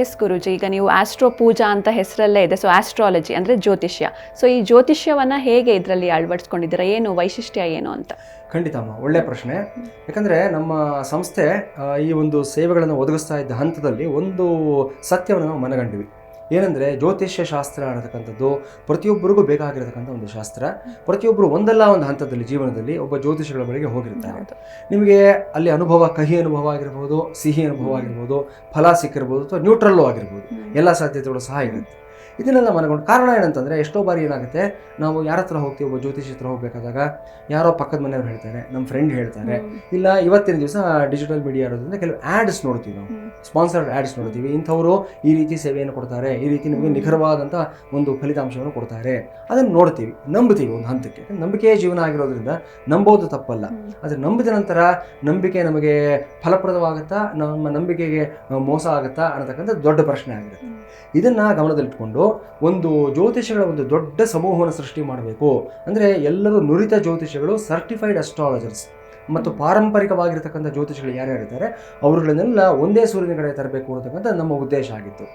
S ಗುರುಜಿ, ಈಗ ನೀವು astro ಪೂಜಾ ಅಂತ ಹೆಸರಲ್ಲೇ ಇದೆ. ಸೊ ಆಸ್ಟ್ರಾಲಜಿ ಅಂದರೆ ಜ್ಯೋತಿಷ್ಯ. ಸೊ ಈ ಜ್ಯೋತಿಷ್ಯವನ್ನು ಹೇಗೆ ಇದರಲ್ಲಿ ಅಳವಡಿಸ್ಕೊಂಡಿದ್ದೀರಾ? ಏನು ವೈಶಿಷ್ಟ್ಯ ಏನು ಅಂತ? ಖಂಡಿತ ಅಮ್ಮ, ಒಳ್ಳೆಯ ಪ್ರಶ್ನೆ. ಯಾಕಂದರೆ ನಮ್ಮ ಸಂಸ್ಥೆ ಈ ಒಂದು ಸೇವೆಗಳನ್ನು ಒದಗಿಸ್ತಾ ಇದ್ದ ಹಂತದಲ್ಲಿ ಒಂದು ಸತ್ಯವನ್ನು ನಾವು ಮನಗಂಡ್ವಿ. ಏನಂದರೆ ಜ್ಯೋತಿಷ್ಯ ಶಾಸ್ತ್ರ ಅನ್ನತಕ್ಕಂಥದ್ದು ಪ್ರತಿಯೊಬ್ಬರಿಗೂ ಬೇಕಾಗಿರತಕ್ಕಂಥ ಒಂದು ಶಾಸ್ತ್ರ. ಪ್ರತಿಯೊಬ್ಬರು ಒಂದಲ್ಲ ಒಂದು ಹಂತದಲ್ಲಿ ಜೀವನದಲ್ಲಿ ಒಬ್ಬ ಜ್ಯೋತಿಷಿಗಳ ಬಳಿಗೆ ಹೋಗಿರ್ತಾರೆ. ನಿಮಗೆ ಅಲ್ಲಿ ಅನುಭವ, ಕಹಿ ಅನುಭವ ಆಗಿರ್ಬೋದು, ಸಿಹಿ ಅನುಭವ ಆಗಿರ್ಬೋದು, ಫಲ ಸಿಕ್ಕಿರ್ಬೋದು, ಅಥವಾ ನ್ಯೂಟ್ರಲ್ಲು ಆಗಿರ್ಬೋದು, ಎಲ್ಲ ಸಾಧ್ಯತೆಗಳು ಸಹ ಇರುತ್ತೆ. ಇದನ್ನೆಲ್ಲ ಮನಗೊಂಡು ಕಾರಣ ಏನಂತಂದರೆ, ಎಷ್ಟೋ ಬಾರಿ ಏನಾಗುತ್ತೆ, ನಾವು ಯಾರ ಹತ್ರ ಹೋಗ್ತೀವಿ, ಒಬ್ಬ ಜ್ಯೋತಿಷಿ ಹತ್ರ ಹೋಗಬೇಕಾದಾಗ ಯಾರೋ ಪಕ್ಕದ ಮನೆಯವ್ರು ಹೇಳ್ತಾರೆ, ನಮ್ಮ ಫ್ರೆಂಡ್ ಹೇಳ್ತಾರೆ, ಇಲ್ಲ ಇವತ್ತಿನ ದಿವಸ ಡಿಜಿಟಲ್ ಮೀಡಿಯಾ ಇರೋದ್ರಿಂದ ಕೆಲವು ಆ್ಯಡ್ಸ್ ನೋಡ್ತೀವಿ, ನಾವು ಸ್ಪಾನ್ಸರ್ಡ್ ಆ್ಯಡ್ಸ್ ನೋಡ್ತೀವಿ. ಇಂಥವರು ಈ ರೀತಿ ಸೇವೆಯನ್ನು ಕೊಡ್ತಾರೆ, ಈ ರೀತಿ ನಮಗೆ ನಿಖರವಾದಂಥ ಒಂದು ಫಲಿತಾಂಶವನ್ನು ಕೊಡ್ತಾರೆ, ಅದನ್ನು ನೋಡ್ತೀವಿ, ನಂಬ್ತೀವಿ ಒಂದು ಹಂತಕ್ಕೆ. ನಂಬಿಕೆಯೇ ಜೀವನ ಆಗಿರೋದ್ರಿಂದ ನಂಬೋದು ತಪ್ಪಲ್ಲ. ಆದರೆ ನಂಬಿದ ನಂತರ ನಂಬಿಕೆ ನಮಗೆ ಫಲಪ್ರದವಾಗುತ್ತಾ, ನಮ್ಮ ನಂಬಿಕೆಗೆ ಮೋಸ ಆಗುತ್ತಾ ಅನ್ನತಕ್ಕಂಥ ದೊಡ್ಡ ಪ್ರಶ್ನೆ ಆಗಿರುತ್ತೆ. ಇದನ್ನು ಗಮನದಲ್ಲಿಟ್ಕೊಂಡು ಒಂದು ಜ್ಯೋತಿಷಿಗಳ ಒಂದು ದೊಡ್ಡ ಸಮೂಹವನ್ನು ಸೃಷ್ಟಿ ಮಾಡಬೇಕು. ಅಂದರೆ ಎಲ್ಲರೂ ನುರಿತ ಜ್ಯೋತಿಷಿಗಳು, ಸರ್ಟಿಫೈಡ್ ಅಸ್ಟ್ರಾಲಜರ್ಸ್ ಮತ್ತು ಪಾರಂಪರಿಕವಾಗಿರ್ತಕ್ಕಂಥ ಜ್ಯೋತಿಷಿಗಳು ಯಾರ್ಯಾರಿದ್ದಾರೆ ಅವರುಗಳನ್ನೆಲ್ಲ ಒಂದೇ ಸೂರ್ಯನ ಕಡೆ ತರಬೇಕು ಅನ್ನತಕ್ಕಂಥ ನಮ್ಮ ಉದ್ದೇಶ ಆಗಿತ್ತು.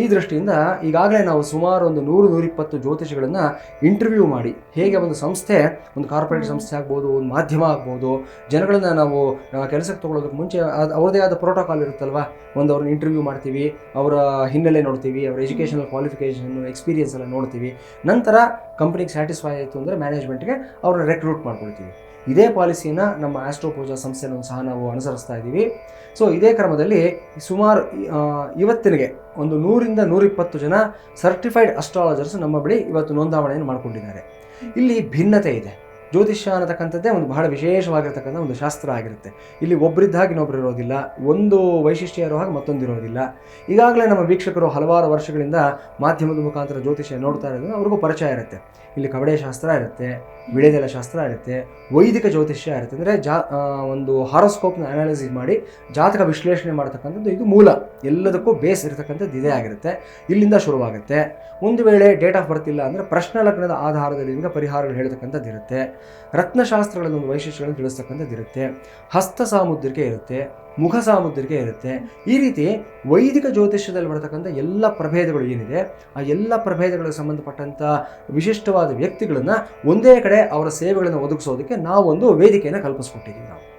ಈ ದೃಷ್ಟಿಯಿಂದ ಈಗಾಗಲೇ ನಾವು ಸುಮಾರು ಒಂದು 100-120 ಜ್ಯೋತಿಷಿಗಳನ್ನು ಇಂಟರ್ವ್ಯೂ ಮಾಡಿ, ಹೇಗೆ ಒಂದು ಸಂಸ್ಥೆ, ಒಂದು ಕಾರ್ಪೊರೇಟ್ ಸಂಸ್ಥೆ ಆಗ್ಬೋದು, ಒಂದು ಮಾಧ್ಯಮ ಆಗ್ಬೋದು, ಜನಗಳನ್ನು ನಾವು ಕೆಲಸಕ್ಕೆ ತೊಗೊಳ್ಳೋದಕ್ಕೆ ಮುಂಚೆ ಅವ್ರದ್ದೇ ಆದ ಪ್ರೋಟೋಕಾಲ್ ಇರುತ್ತಲ್ವ. ಅವ್ರನ್ನ ಇಂಟರ್ವ್ಯೂ ಮಾಡ್ತೀವಿ, ಅವರ ಹಿನ್ನೆಲೆ ನೋಡ್ತೀವಿ, ಅವರ ಎಜುಕೇಷನಲ್ ಕ್ವಾಲಿಫಿಕೇಷನ್, ಎಕ್ಸ್ಪೀರಿಯನ್ಸ್ ಎಲ್ಲ ನೋಡ್ತೀವಿ. ನಂತರ ಕಂಪ್ನಿಗೆ ಸ್ಯಾಟಿಸ್ಫೈ ಆಯಿತು ಅಂದರೆ ಮ್ಯಾನೇಜ್ಮೆಂಟ್ಗೆ ಅವ್ರನ್ನ ರೆಕ್ರೂಟ್ ಮಾಡ್ಕೊಳ್ತೀವಿ. ಇದೇ ಪಾಲಿಸಿಯನ್ನು ನಮ್ಮ ಆಸ್ಟ್ರೋ ಪೂಜಾ ಸಂಸ್ಥೆನೂ ಸಹ ನಾವು ಅನುಸರಿಸ್ತಾ ಇದ್ದೀವಿ. ಸೊ ಇದೇ ಕ್ರಮದಲ್ಲಿ ಸುಮಾರು ಇವತ್ತಿನಿಗೆ ಒಂದು 100-120 ಜನ ಸರ್ಟಿಫೈಡ್ ಅಸ್ಟ್ರಾಲಜರ್ಸ್ ನಮ್ಮ ಬಳಿ ಇವತ್ತು ನೋಂದಾವಣೆಯನ್ನು ಮಾಡಿಕೊಂಡಿದ್ದಾರೆ. ಇಲ್ಲಿ ಭಿನ್ನತೆ ಇದೆ. ಜ್ಯೋತಿಷ್ಯ ಅನ್ನತಕ್ಕಂಥದ್ದೇ ಒಂದು ಬಹಳ ವಿಶೇಷವಾಗಿರ್ತಕ್ಕಂಥ ಒಂದು ಶಾಸ್ತ್ರ ಆಗಿರುತ್ತೆ. ಇಲ್ಲಿ ಒಬ್ಬರಿದ್ದ ಹಾಗೆ ಇನ್ನೊಬ್ರು ಇರೋದಿಲ್ಲ, ಒಂದು ವೈಶಿಷ್ಟ್ಯ ಇರೋ ಹಾಗೆ ಮತ್ತೊಂದು ಇರೋದಿಲ್ಲ. ಈಗಾಗಲೇ ನಮ್ಮ ವೀಕ್ಷಕರು ಹಲವಾರು ವರ್ಷಗಳಿಂದ ಮಾಧ್ಯಮದ ಮುಖಾಂತರ ಜ್ಯೋತಿಷ್ಯ ನೋಡ್ತಾ ಇರೋದು ಅವ್ರಿಗೂ ಪರಿಚಯ ಇರುತ್ತೆ. ಇಲ್ಲಿ ಕವಡೆ ಶಾಸ್ತ್ರ ಇರುತ್ತೆ, ವಿಳೆದೆಲೆ ಶಾಸ್ತ್ರ ಇರುತ್ತೆ, ವೈದಿಕ ಜ್ಯೋತಿಷ್ಯ ಇರುತ್ತೆ. ಅಂದರೆ ಒಂದು ಹಾರೋಸ್ಕೋಪ್ನ ಅನಾಲಿಸಿಸ್ ಮಾಡಿ ಜಾತಕ ವಿಶ್ಲೇಷಣೆ ಮಾಡ್ತಕ್ಕಂಥದ್ದು ಇದು ಮೂಲ, ಎಲ್ಲದಕ್ಕೂ ಬೇಸ್ ಇರತಕ್ಕಂಥದ್ದು ಇದೇ ಆಗಿರುತ್ತೆ. ಇಲ್ಲಿಂದ ಶುರುವಾಗುತ್ತೆ. ಒಂದು ವೇಳೆ ಡೇಟ್ ಆಫ್ ಬರ್ತ್ ಇಲ್ಲ ಅಂದರೆ ಪ್ರಶ್ನೆ ಲಗ್ನದ ಆಧಾರದಲ್ಲಿ ನಿಮಗೆ ಪರಿಹಾರಗಳು ಹೇಳ್ತಕ್ಕಂಥದ್ದು ಇರುತ್ತೆ. ರತ್ನಶಾಸ್ತ್ರಗಳಲ್ಲಿ ಒಂದು ವೈಶಿಷ್ಟ್ಯಗಳನ್ನು ತಿಳಿಸ್ತಕ್ಕಂಥದ್ದು ಇರುತ್ತೆ. ಹಸ್ತ ಸಾಮುದ್ರಿಕೆ ಇರುತ್ತೆ, ಮುಖ ಸಾಮುದ್ರಿಕೆ ಇರುತ್ತೆ. ಈ ರೀತಿ ವೈದಿಕ ಜ್ಯೋತಿಷ್ಯದಲ್ಲಿ ಬರತಕ್ಕಂಥ ಎಲ್ಲ ಪ್ರಭೇದಗಳು ಏನಿದೆ, ಆ ಎಲ್ಲ ಪ್ರಭೇದಗಳಿಗೆ ಸಂಬಂಧಪಟ್ಟಂಥ ವಿಶಿಷ್ಟವಾದ ವ್ಯಕ್ತಿಗಳನ್ನು ಒಂದೇ ಕಡೆ ಅವರ ಸೇವೆಗಳನ್ನು ಒದಗಿಸೋದಕ್ಕೆ ನಾವೊಂದು ವೇದಿಕೆಯನ್ನು ಕಲ್ಪಿಸ್ಕೊಟ್ಟಿದ್ದೀವಿ ನಾವು.